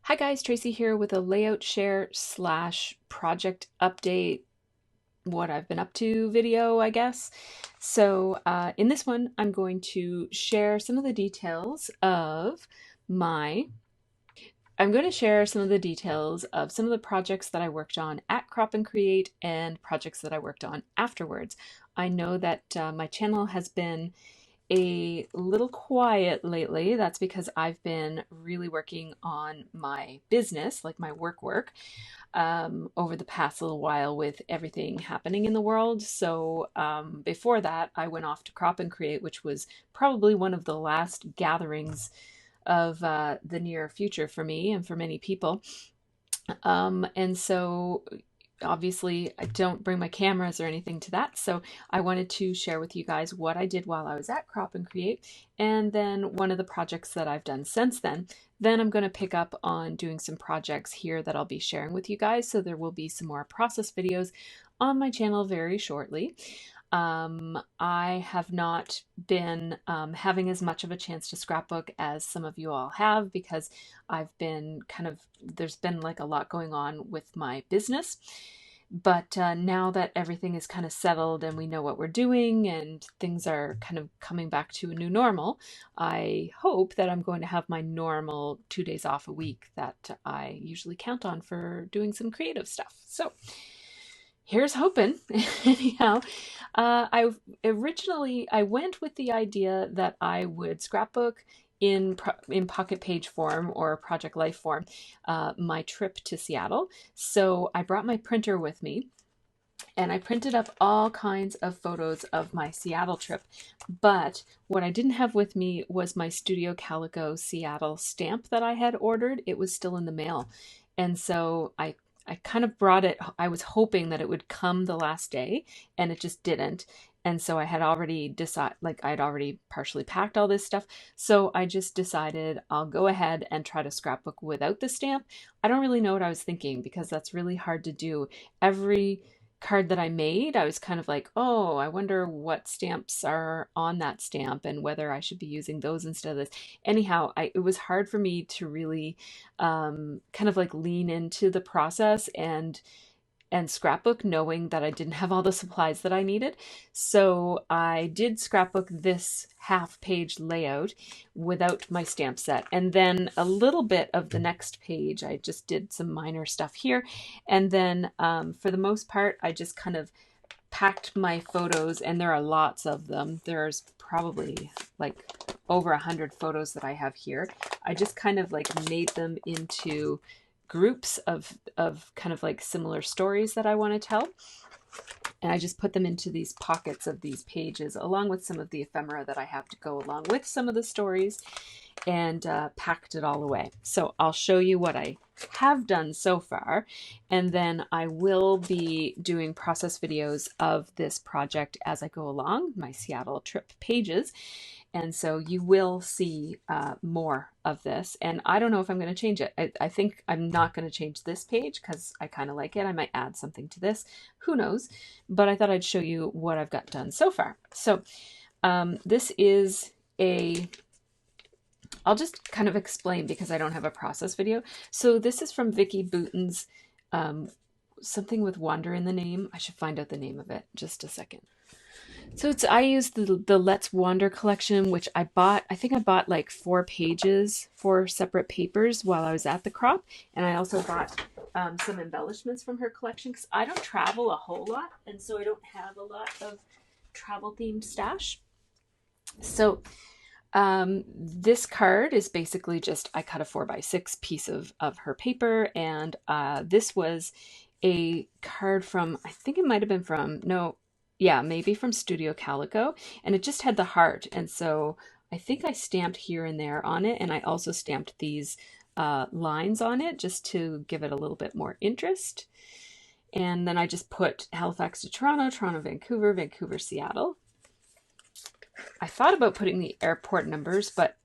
Hi guys, Tracy here with a layout share slash project update, what I've been up to video, I guess. So in this one, I'm going to share some of the details of my, I'm going to share some of the details of some of the projects that I worked on at Crop and Create and projects that I worked on afterwards. I know that my channel has been a little quiet lately. That's because I've been really working on my business, like my work, over the past little while with everything happening in the world. So before that, I went off to Crop and Create, which was probably one of the last gatherings of the near future for me and for many people. And so obviously I don't bring my cameras or anything to that, so I wanted to share with you guys what I did while I was at Crop and Create, and then one of the projects that I've done since then. Then I'm going to pick up on doing some projects here that I'll be sharing with you guys, so there will be some more process videos on my channel very shortly. I have not been having as much of a chance to scrapbook as some of you all have because I've been there's been like a lot going on with my business. But now that everything is kind of settled and we know what we're doing and things are kind of coming back to a new normal, I hope that I'm going to have my normal 2 days off a week that I usually count on for doing some creative stuff. So here's hoping. Anyhow, I went with the idea that I would scrapbook in pocket page form or project life form my trip to Seattle. So I brought my printer with me and I printed up all kinds of photos of my Seattle trip. But what I didn't have with me was my Studio Calico Seattle stamp that I had ordered. It was still in the mail. And so I kind of brought it. I was hoping that it would come the last day, and it just didn't. And so I had already decided, like I'd already partially packed all this stuff. So I just decided I'll go ahead and try to scrapbook without the stamp. I don't really know what I was thinking because that's really hard to do. Every card that I made, I was kind of like, oh, I wonder what stamps are on that stamp and whether I should be using those instead of this. Anyhow, it was hard for me to really kind of like lean into the process and scrapbook knowing that I didn't have all the supplies that I needed. So I did scrapbook this half-page layout without my stamp set. And then a little bit of the next page, I just did some minor stuff here. And then for the most part, I just kind of packed my photos, and there are lots of them. There's probably like over 100 photos that I have here. I just kind of like made them into groups of kind of like similar stories that I want to tell. And I just put them into these pockets of these pages along with some of the ephemera that I have to go along with some of the stories, and packed it all away. So I'll show you what I have done so far, and then I will be doing process videos of this project as I go along, my Seattle trip pages. And so you will see more of this. And I don't know if I'm going to change it. I think I'm not going to change this page because I kind of like it. I might add something to this. Who knows? But I thought I'd show you what I've got done so far. So this is I'll just kind of explain because I don't have a process video. So this is from Vicky Bouton's something with Wander in the name. I should find out the name of it. Just a second. So I used the Let's Wander collection, which I bought. I think I bought like 4 pages, 4 separate papers while I was at the Crop. And I also bought some embellishments from her collection because I don't travel a whole lot. And so I don't have a lot of travel themed stash. So this card is basically just, I cut a 4x6 piece of her paper, and this was a card from, I think it might have been from, no, yeah, maybe from Studio Calico, and it just had the heart, and so I think I stamped here and there on it, and I also stamped these lines on it just to give it a little bit more interest. And then I just put Halifax to Toronto, Toronto, Vancouver, Vancouver, Seattle. I thought about putting the airport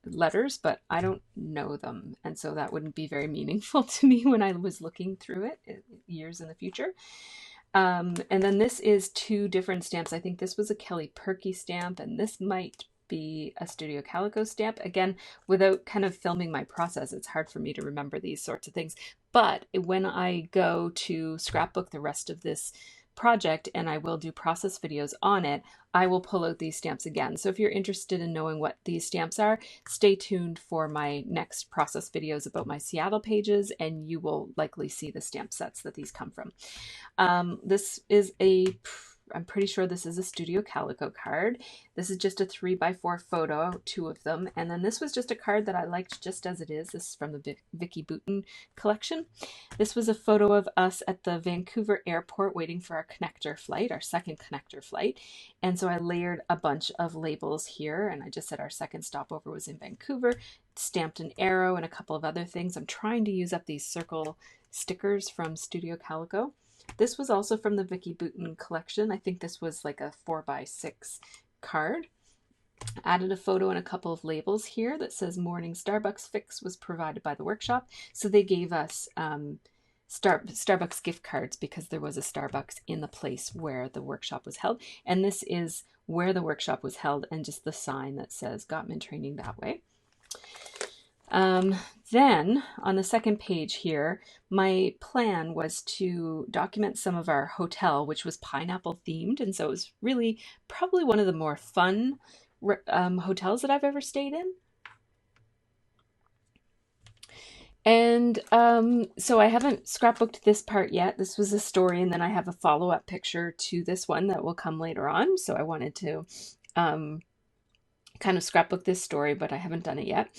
letters, but I don't know them. And so that wouldn't be very meaningful to me when I was looking through it years in the future. And then this is 2 different stamps. I think this was a Kelly Perky stamp, and this might be a Studio Calico stamp. Again, without kind of filming my process, it's hard for me to remember these sorts of things. But when I go to scrapbook the rest of this project and I will do process videos on it, I will pull out these stamps again. So if you're interested in knowing what these stamps are, stay tuned for my next process videos about my Seattle pages, and you will likely see the stamp sets that these come from. This is I'm pretty sure this is a Studio Calico card. This is just a 3x4 photo, 2 of them. And then this was just a card that I liked just as it is. This is from the Vicky Boutin collection. This was a photo of us at the Vancouver airport waiting for our connector flight, our second connector flight. And so I layered a bunch of labels here, and I just said our second stopover was in Vancouver, stamped an arrow and a couple of other things. I'm trying to use up these circle stickers from Studio Calico. This was also from the Vicky Boutin collection. I think this was like a 4x6 card. Added a photo and a couple of labels here that says Morning Starbucks Fix was provided by the workshop. So they gave us Starbucks gift cards because there was a Starbucks in the place where the workshop was held. And this is where the workshop was held and just the sign that says Gottman Training that way. Then on the second page here, my plan was to document some of our hotel, which was pineapple themed. And so it was really probably one of the more fun hotels that I've ever stayed in. And so I haven't scrapbooked this part yet. This was a story, and then I have a follow-up picture to this one that will come later on. So I wanted to kind of scrapbook this story, but I haven't done it yet.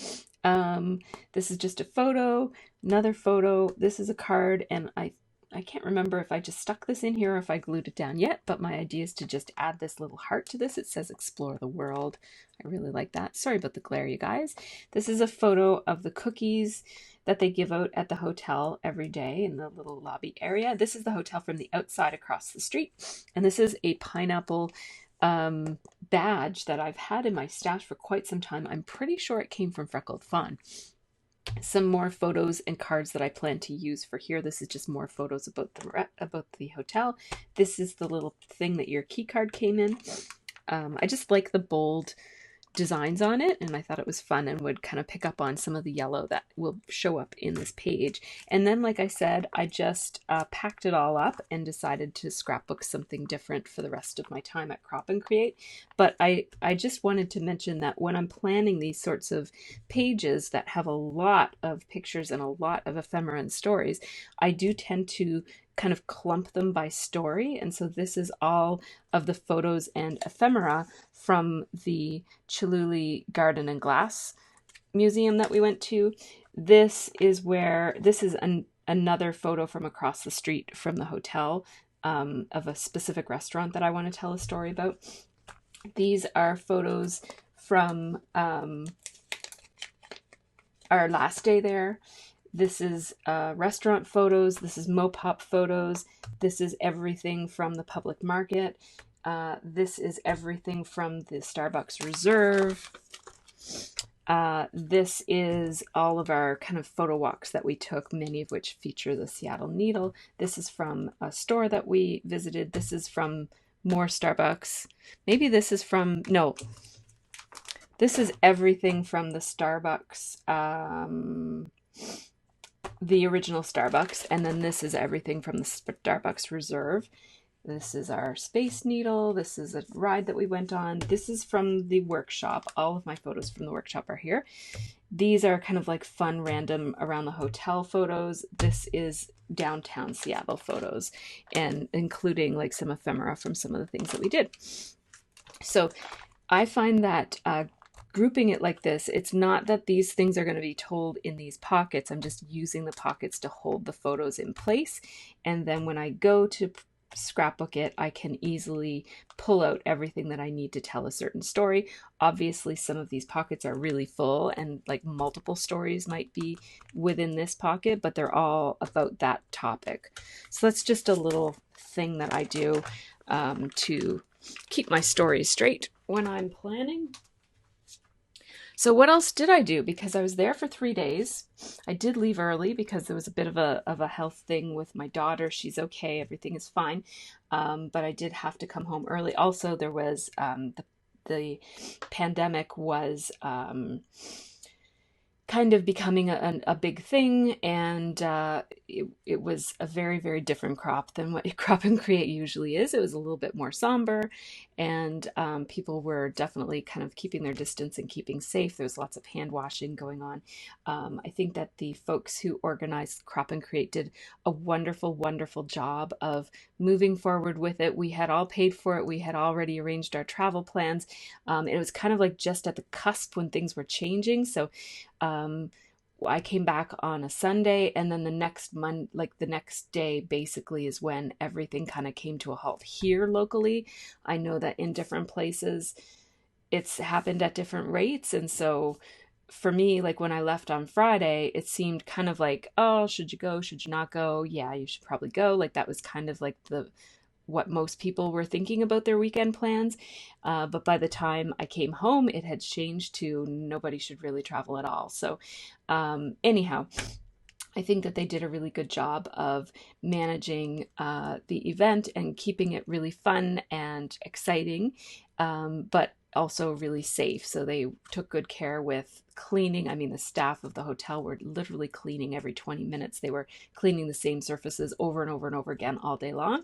This is just a photo, another photo. This is a card, and I can't remember if I just stuck this in here or if I glued it down yet, but my idea is to just add this little heart to this. It says explore the world. I really like that. Sorry about the glare, you guys. This is a photo of the cookies that they give out at the hotel every day in the little lobby area. This is the hotel from the outside across the street, and this is a pineapple badge that I've had in my stash for quite some time. I'm pretty sure it came from Freckled Fawn. Some more photos and cards that I plan to use for here. This is just more photos about the hotel. This is the little thing that your key card came in. I just like the bold designs on it, and I thought it was fun and would kind of pick up on some of the yellow that will show up in this page. And then, like I said, I just packed it all up and decided to scrapbook something different for the rest of my time at Crop and Create. But I just wanted to mention that when I'm planning these sorts of pages that have a lot of pictures and a lot of ephemera and stories, I do tend to kind of clump them by story. And so this is all of the photos and ephemera from the Chihuly Garden and Glass Museum that we went to. This is another photo from across the street from the hotel of a specific restaurant that I want to tell a story about. These are photos from our last day there. This is restaurant photos. This is Mopop photos. This is everything from the public market. This is everything from the Starbucks Reserve. This is all of our kind of photo walks that we took, many of which feature the Seattle Needle. This is from a store that we visited. This is from more Starbucks. Maybe this is from, no, this is everything from the Starbucks, the original Starbucks, and then this is everything from the Starbucks Reserve. This is our Space Needle. This is a ride that we went on. This is from the workshop. All of my photos from the workshop are here. These are kind of like fun, random around the hotel photos. This is downtown Seattle photos, and including like some ephemera from some of the things that we did. So I find that grouping it like this, it's not that these things are going to be told in these pockets. I'm just using the pockets to hold the photos in place. And then when I go to scrapbook it, I can easily pull out everything that I need to tell a certain story. Obviously, some of these pockets are really full and like multiple stories might be within this pocket, but they're all about that topic. So that's just a little thing that I do to keep my stories straight when I'm planning. So what else did I do? Because I was there for 3 days. I did leave early because there was a bit of a health thing with my daughter. She's okay. Everything is fine. But I did have to come home early. Also, there was the pandemic was kind of becoming a big thing, and it was a very, very different crop than what Crop and Create usually is. It was a little bit more somber, and people were definitely kind of keeping their distance and keeping safe. There was lots of hand washing going on. I think that the folks who organized Crop and Create did a wonderful, wonderful job of moving forward with it. We had all paid for it. We had already arranged our travel plans. It was kind of like just at the cusp when things were changing. So I came back on a Sunday, and then the next day basically is when everything kind of came to a halt here locally. I know that in different places it's happened at different rates. And so for me, like when I left on Friday, it seemed kind of like, oh, should you go? Should you not go? Yeah, you should probably go. Like that was kind of like what most people were thinking about their weekend plans. But by the time I came home, it had changed to nobody should really travel at all. So anyhow, I think that they did a really good job of managing the event and keeping it really fun and exciting, but also really safe. So they took good care with cleaning. I mean, the staff of the hotel were literally cleaning every 20 minutes. They were cleaning the same surfaces over and over and over again all day long,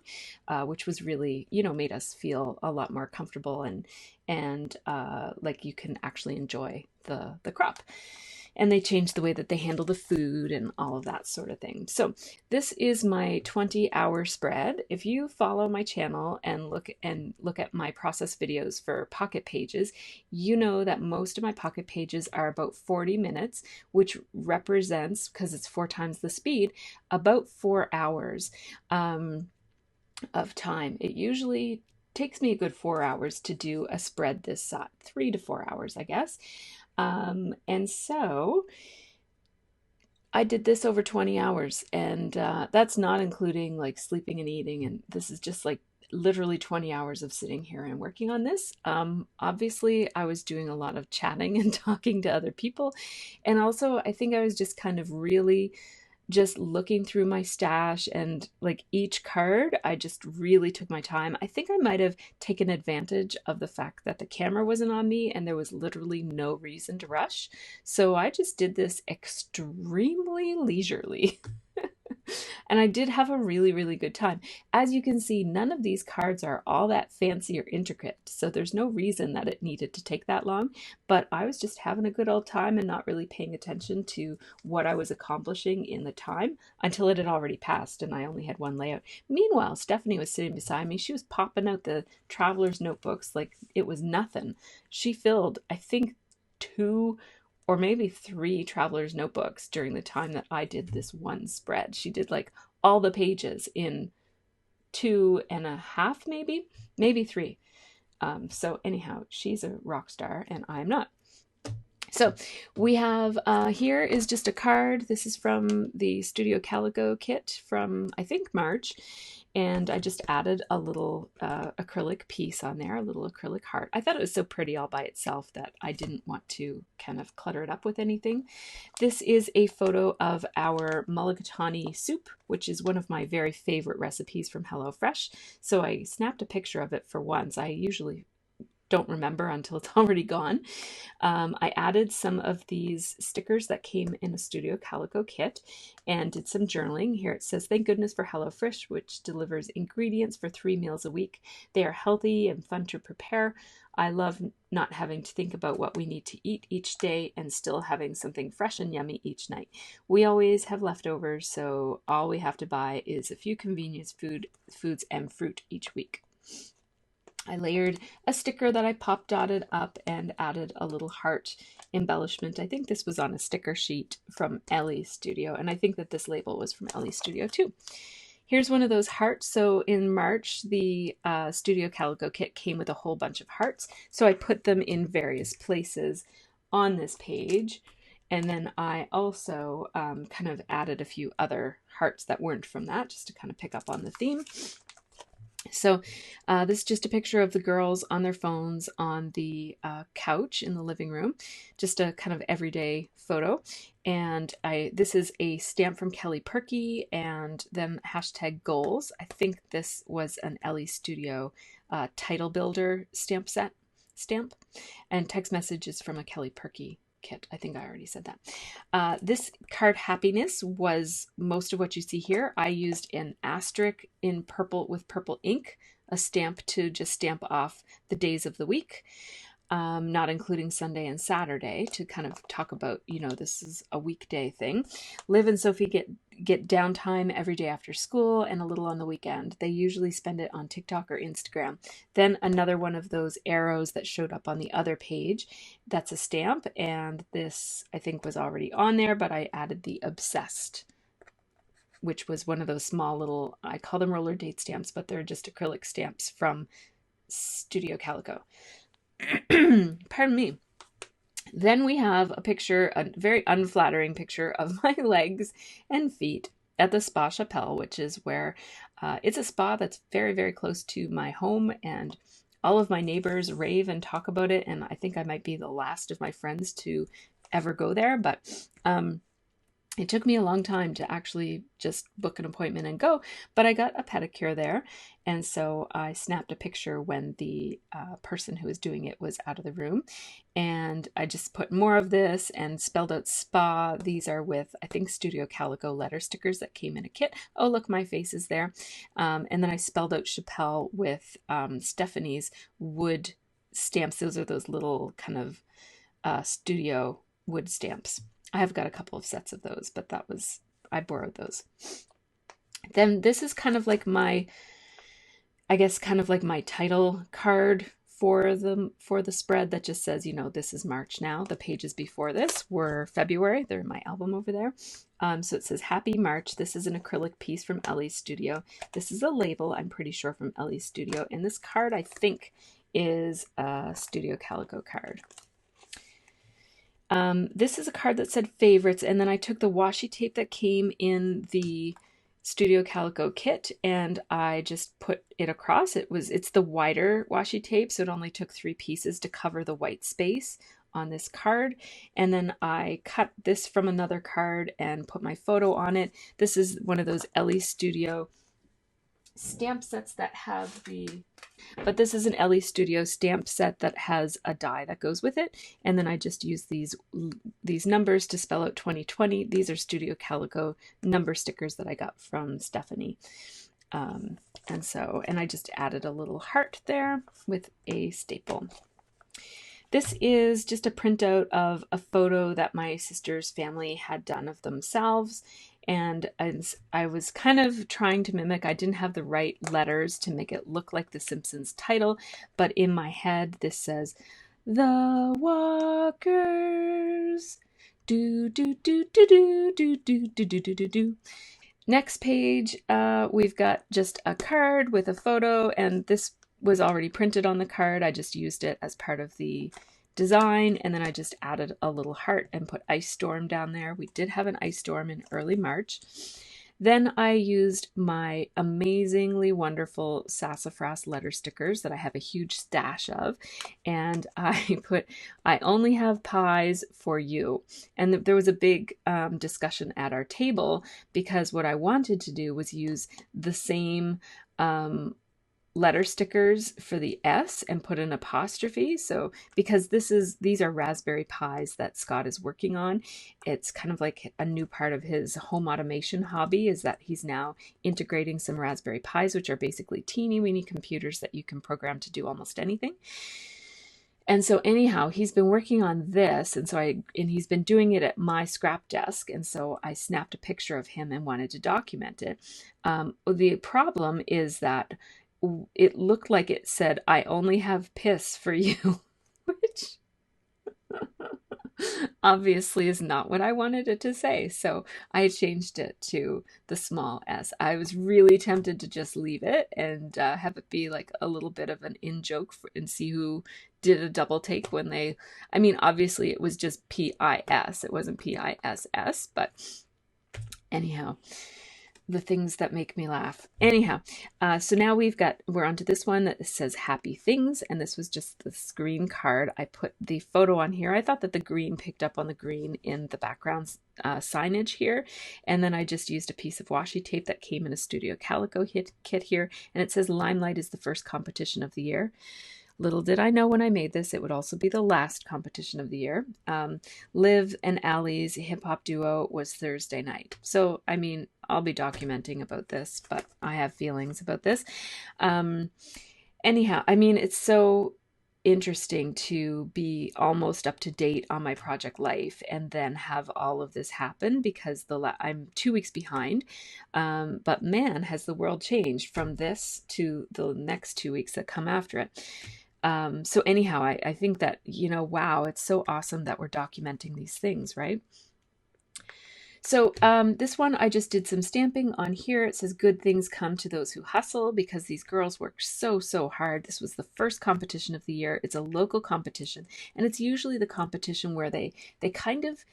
which was really, made us feel a lot more comfortable and like you can actually enjoy the crop. And they changed the way that they handle the food and all of that sort of thing. So this is my 20-hour spread. If you follow my channel and look at my process videos for pocket pages, you know that most of my pocket pages are about 40 minutes, which represents, because it's 4 times the speed, about 4 hours of time. It usually takes me a good 4 hours to do a spread this size, 3 to 4 hours, I guess. And so I did this over 20 hours, and that's not including like sleeping and eating. And this is just like literally 20 hours of sitting here and working on this. Obviously, I was doing a lot of chatting and talking to other people. And also, I think I was just kind of really just looking through my stash, and like each card, I just really took my time. I think I might have taken advantage of the fact that the camera wasn't on me and there was literally no reason to rush. So I just did this extremely leisurely. And I did have a really, really good time. As you can see, none of these cards are all that fancy or intricate, so there's no reason that it needed to take that long. But I was just having a good old time and not really paying attention to what I was accomplishing in the time until it had already passed and I only had one layout. Meanwhile, Stephanie was sitting beside me. She was popping out the traveler's notebooks like it was nothing. She filled, I think, 2 or maybe 3 traveler's notebooks during the time that I did this one spread. She did like all the pages in 2.5, maybe 3. So anyhow, she's a rock star and I'm not. So we have, here is just a card. This is from the Studio Calico kit from, I think, March. And I just added a little acrylic piece on there, a little acrylic heart. I thought it was so pretty all by itself that I didn't want to kind of clutter it up with anything. This is a photo of our mulligatawny soup, which is one of my very favorite recipes from HelloFresh. So I snapped a picture of it for once. I usually don't remember until it's already gone. I added some of these stickers that came in a Studio Calico kit and did some journaling. Here it says, "Thank goodness for HelloFresh, which delivers ingredients for 3 meals a week. They are healthy and fun to prepare. I love not having to think about what we need to eat each day and still having something fresh and yummy each night. We always have leftovers, so all we have to buy is a few convenience foods and fruit each week." I layered a sticker that I pop dotted up and added a little heart embellishment. I think this was on a sticker sheet from Ellie's Studio, and I think that this label was from Ellie's Studio too. Here's one of those hearts. So in March, the Studio Calico kit came with a whole bunch of hearts. So I put them in various places on this page. And then I also kind of added a few other hearts that weren't from that, just to kind of pick up on the theme. So this is just a picture of the girls on their phones on the couch in the living room, just a kind of everyday photo. And this is a stamp from Kelly Perky and then #goals. I think this was an Ellie Studio title builder stamp set. stamp. And text message is from a Kelly Perky kit. I think I already said that. This card Happiness was most of what you see here. I used an asterisk in purple with purple ink, a stamp to just stamp off the days of the week, not including Sunday and Saturday, to kind of talk about, you know, this is a weekday thing. Liv and Sophie get downtime every day after school and a little on the weekend. They usually spend it on TikTok or Instagram. Then another one of those arrows that showed up on the other page, that's a stamp, and this I think was already on there, but I added the Obsessed, which was one of those small little, I call them roller date stamps, but they're just acrylic stamps from Studio Calico. Pardon me. Then we have a picture, a very unflattering picture of my legs and feet at the Spa Chapelle, which is where it's a spa that's very, very close to my home, and all of my neighbors rave and talk about it, and I think I might be the last of my friends to ever go there, but it took me a long time to actually just book an appointment and go, but I got a pedicure there. And so I snapped a picture when the person who was doing it was out of the room. And I just put more of this and spelled out spa. These are with, I think, Studio Calico letter stickers that came in a kit. Oh, look, my face is there. And then I spelled out Chapelle with Stephanie's wood stamps. Those are those little kind of studio wood stamps. I have got a couple of sets of those, but I borrowed those. Then this is kind of like my, I guess, kind of like my title card for the spread that just says, you know, this is March now. The pages before this were February. They're in my album over there. So it says Happy March. This is an acrylic piece from Ellie's Studio. This is a label, I'm pretty sure, from Ellie's Studio. And this card, I think, is a Studio Calico card. This is a card that said favorites, and then I took the washi tape that came in the Studio Calico kit and I just put it across. It's the wider washi tape, so it only took 3 pieces to cover the white space on this card. And then I cut this from another card and put my photo on it. This is one of those Ellie Studio stamp sets that have but this is an Ellie Studio stamp set that has a die that goes with it. And then I just use these numbers to spell out 2020. These are Studio Calico number stickers that I got from Stephanie. And I just added a little heart there with a staple. This is just a printout of a photo that my sister's family had done of themselves. And I was kind of trying to mimic, I didn't have the right letters to make it look like the Simpsons title, but in my head this says, The Walkers, do do do do do do do do do do do do. Next page, we've got just a card with a photo, and this was already printed on the card. I just used it as part of the design, and then I just added a little heart and put Ice Storm down there. We did have an ice storm in early March. Then I used my amazingly wonderful sassafras letter stickers that I have a huge stash of, and I put, I only have pies for you. And there was a big discussion at our table because what I wanted to do was use the same letter stickers for the S and put an apostrophe. So because these are raspberry pies that Scott is working on, it's kind of like a new part of his home automation hobby, is that he's now integrating some Raspberry Pis, which are basically teeny weeny computers that you can program to do almost anything. And so anyhow, he's been working on this, and he's been doing it at my scrap desk, and so I snapped a picture of him and wanted to document it. The problem is that it looked like it said, I only have piss for you, which obviously is not what I wanted it to say. So I changed it to the small s. I was really tempted to just leave it and have it be like a little bit of an in-joke and see who did a double take when they, I mean, obviously it was just P-I-S. It wasn't P-I-S-S, but anyhow, the things that make me laugh. Anyhow, so now we're onto this one that says Happy Things, and this was just the green card. I put the photo on here. I thought that the green picked up on the green in the background signage here, and then I just used a piece of washi tape that came in a Studio Calico kit here, and it says Limelight is the first competition of the year. Little did I know when I made this, it would also be the last competition of the year. Liv and Allie's hip hop duo was Thursday night. So, I mean, I'll be documenting about this, but I have feelings about this. Um, Anyhow, I mean, it's so interesting to be almost up to date on my project life and then have all of this happen because I'm 2 weeks behind. But man, has the world changed from this to the next 2 weeks that come after it. So anyhow, I think that, wow, it's so awesome that we're documenting these things, right? So this one, I just did some stamping on here. It says, good things come to those who hustle, because these girls work so, so hard. This was the first competition of the year. It's a local competition, and it's usually the competition where they kind of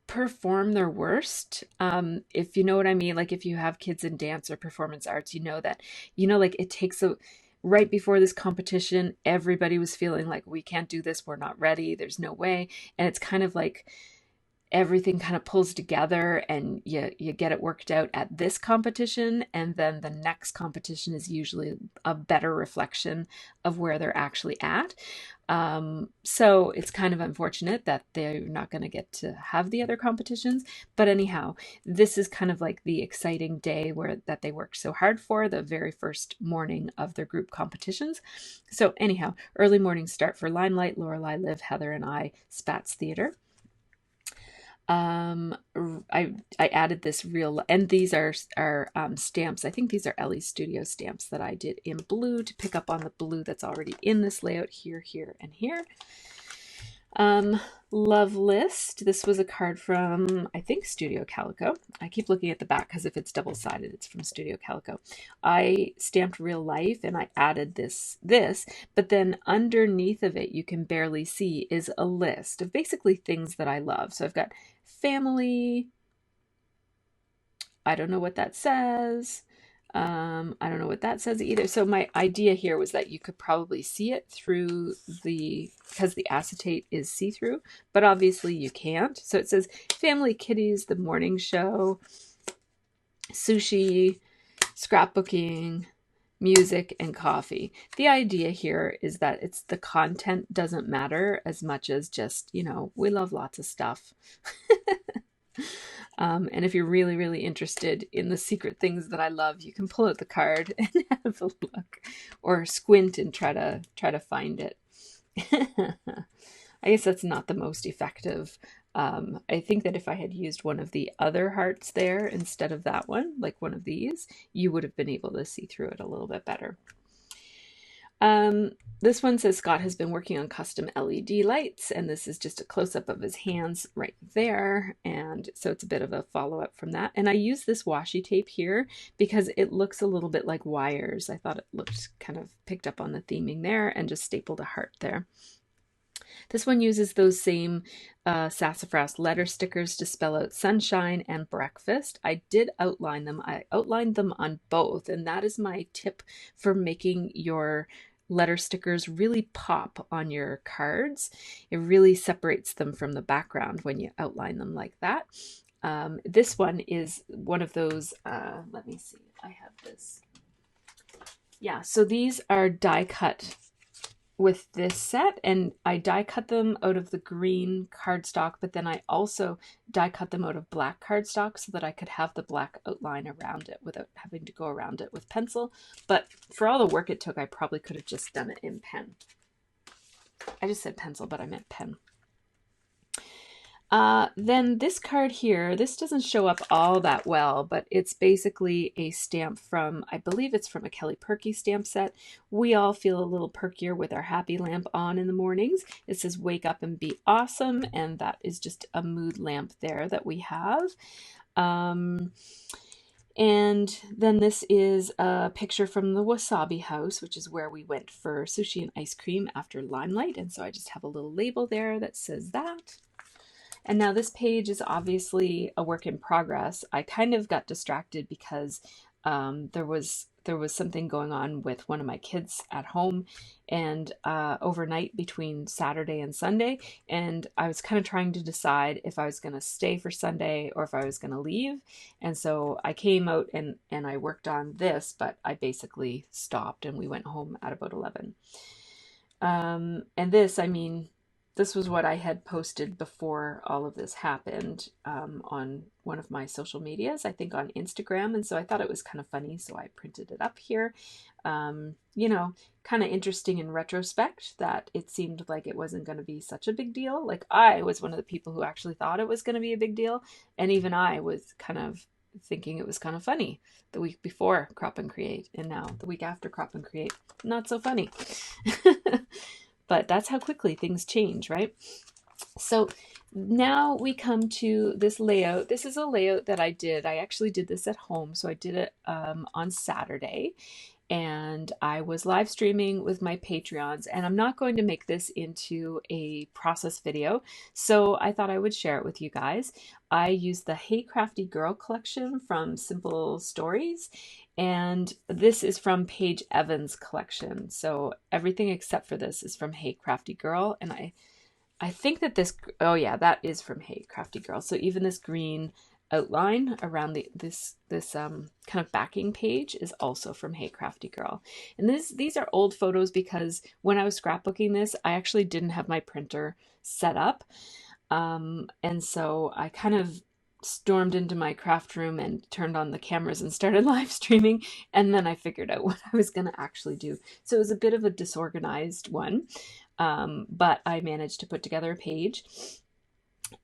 perform their worst. If you know what I mean, like if you have kids in dance or performance arts, you know that, like it takes right before this competition, everybody was feeling like, we can't do this. We're not ready. There's no way. And it's kind of like, everything kind of pulls together and you get it worked out at this competition, and then the next competition is usually a better reflection of where they're actually at. So it's kind of unfortunate that they're not going to get to have the other competitions, but anyhow, this is kind of like the exciting day that they worked so hard for, the very first morning of their group competitions. So anyhow, early morning start for Limelight, Lorelei, Liv, Heather, and I, Spats Theater. I added this real, and these are stamps. I think these are Ellie's Studio stamps that I did in blue to pick up on the blue that's already in this layout here, here, and here. Love List. This was a card from, I think, Studio Calico. I keep looking at the back because if it's double-sided, it's from Studio Calico. I stamped real life and I added this, but then underneath of it, you can barely see, is a list of basically things that I love. So I've got family. I don't know what that says. I don't know what that says either. So my idea here was that you could probably see it through because the acetate is see-through, but obviously you can't. So it says Family Kitties, The Morning Show, Sushi, Scrapbooking, Music, and Coffee. The idea here is that the content doesn't matter as much as just, we love lots of stuff. And if you're really, really interested in the secret things that I love, you can pull out the card and have a look, or squint and try to find it. I guess that's not the most effective. I think that if I had used one of the other hearts there instead of that one, like one of these, you would have been able to see through it a little bit better. This one says Scott has been working on custom LED lights, and this is just a close-up of his hands right there, and so it's a bit of a follow-up from that. And I use this washi tape here because it looks a little bit like wires. I thought it looked kind of picked up on the theming there, and just stapled a heart there. This one uses those same sassafras letter stickers to spell out sunshine and breakfast. I did outline them. I outlined them on both, and that is my tip for making your letter stickers really pop on your cards. It really separates them from the background when you outline them like that. This one is one of those, let me see, I have this. Yeah, so these are die cut with this set, and I die cut them out of the green cardstock, but then I also die cut them out of black cardstock so that I could have the black outline around it without having to go around it with pencil. But for all the work it took, I probably could have just done it in pen. I just said pencil, but I meant pen. Then this card here, this doesn't show up all that well, but it's basically a stamp from, I believe it's from a Kelly Perky stamp set. We all feel a little perkier with our happy lamp on in the mornings. It says wake up and be awesome, and that is just a mood lamp there that we have. And then this is a picture from the Wasabi House, which is where we went for sushi and ice cream after Limelight, and so I just have a little label there that says that. And now this page is obviously a work in progress. I kind of got distracted because there was something going on with one of my kids at home, and overnight between Saturday and Sunday, and I was kind of trying to decide if I was going to stay for Sunday or if I was going to leave. And so I came out and I worked on this, but I basically stopped and we went home at about 11. And this, I mean, this was what I had posted before all of this happened on one of my social medias, I think on Instagram. And so I thought it was kind of funny, so I printed it up here. You know, kind of interesting in retrospect that it seemed like it wasn't going to be such a big deal. Like I was one of the people who actually thought it was going to be a big deal. And even I was kind of thinking it was kind of funny the week before Crop and Create, and now the week after Crop and Create, not so funny. But that's how quickly things change, right? So now we come to this layout. This is a layout that I did. I actually did this at home. So I did it on Saturday, and I was live streaming with my Patreons, and I'm not going to make this into a process video, so I thought I would share it with you guys. I used the Hey Crafty Girl collection from Simple Stories, and this is from Paige Evans' collection. So everything except for this is from Hey Crafty Girl, and I think that this, oh yeah, that is from Hey Crafty Girl. So even this green outline around this kind of backing page is also from Hey Crafty Girl. And these are old photos because when I was scrapbooking this, I actually didn't have my printer set up. And so I kind of stormed into my craft room and turned on the cameras and started live streaming, and then I figured out what I was going to actually do. So it was a bit of a disorganized one, but I managed to put together a page.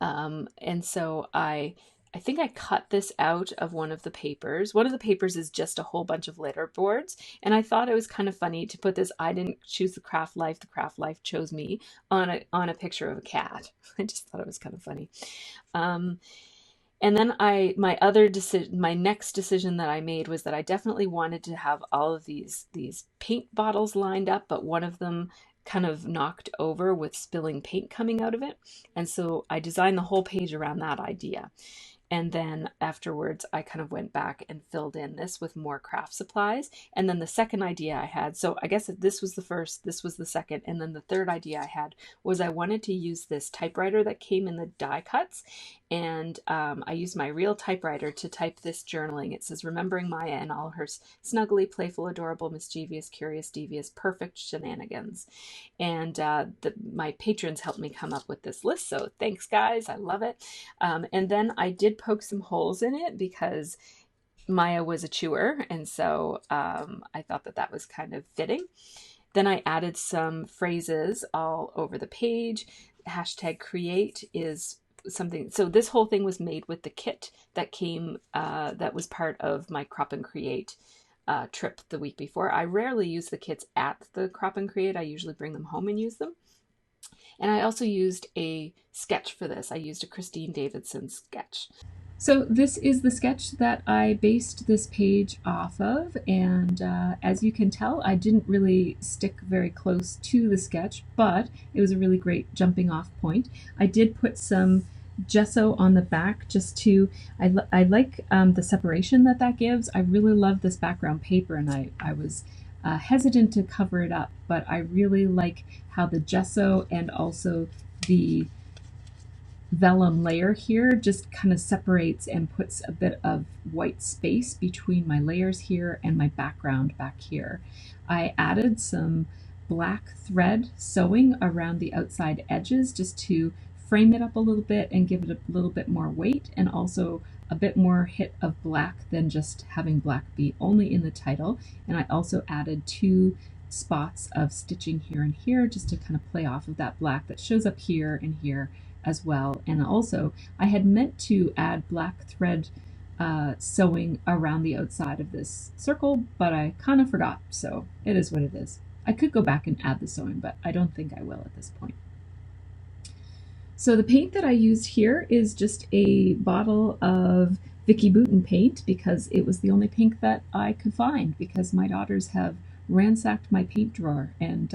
And so I think I cut this out of one of the papers. One of the papers is just a whole bunch of letter boards, and I thought it was kind of funny to put this "I didn't choose the craft life chose me" on a picture of a cat. I just thought it was kind of funny. And then my next decision that I made was that I definitely wanted to have all of these paint bottles lined up, but one of them kind of knocked over with spilling paint coming out of it. And so I designed the whole page around that idea. And then afterwards, I kind of went back and filled in this with more craft supplies. And then the second idea I had, so I guess this was the first, this was the second, and then the third idea I had was I wanted to use this typewriter that came in the die cuts. And I used my real typewriter to type this journaling. It says, "Remembering Maya and all her snuggly, playful, adorable, mischievous, curious, devious, perfect shenanigans." And my patrons helped me come up with this list. So thanks, guys. I love it. And then I did poke some holes in it because Maya was a chewer. And so I thought that was kind of fitting. Then I added some phrases all over the page. #create is something. So this whole thing was made with the kit that came, that was part of my Crop and Create trip the week before. I rarely use the kits at the Crop and Create. I usually bring them home and use them. And I also used a sketch for this. I used a Christine Davidson sketch. So this is the sketch that I based this page off of, and as you can tell, I didn't really stick very close to the sketch, but it was a really great jumping off point. I did put some gesso on the back just to, I like the separation that gives. I really love this background paper, and I was hesitant to cover it up, but I really like how the gesso and also the vellum layer here just kind of separates and puts a bit of white space between my layers here and my background back here. I added some black thread sewing around the outside edges just to frame it up a little bit and give it a little bit more weight, and also a bit more hit of black than just having black be only in the title. And I also added 2 spots of stitching here and here just to kind of play off of that black that shows up here and here as well. And also I had meant to add black thread sewing around the outside of this circle, but I kind of forgot, so it is what it is. I could go back and add the sewing, but I don't think I will at this point. So the paint that I used here is just a bottle of Vicky Bouton paint because it was the only pink that I could find, because my daughters have ransacked my paint drawer, and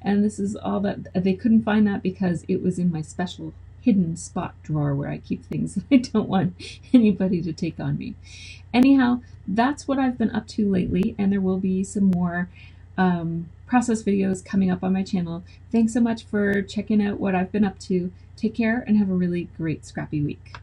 and this is all that they couldn't find, that because it was in my special hidden spot drawer where I keep things that I don't want anybody to take on me. Anyhow, that's what I've been up to lately, and there will be some more process videos coming up on my channel. Thanks so much for checking out what I've been up to. Take care and have a really great scrappy week.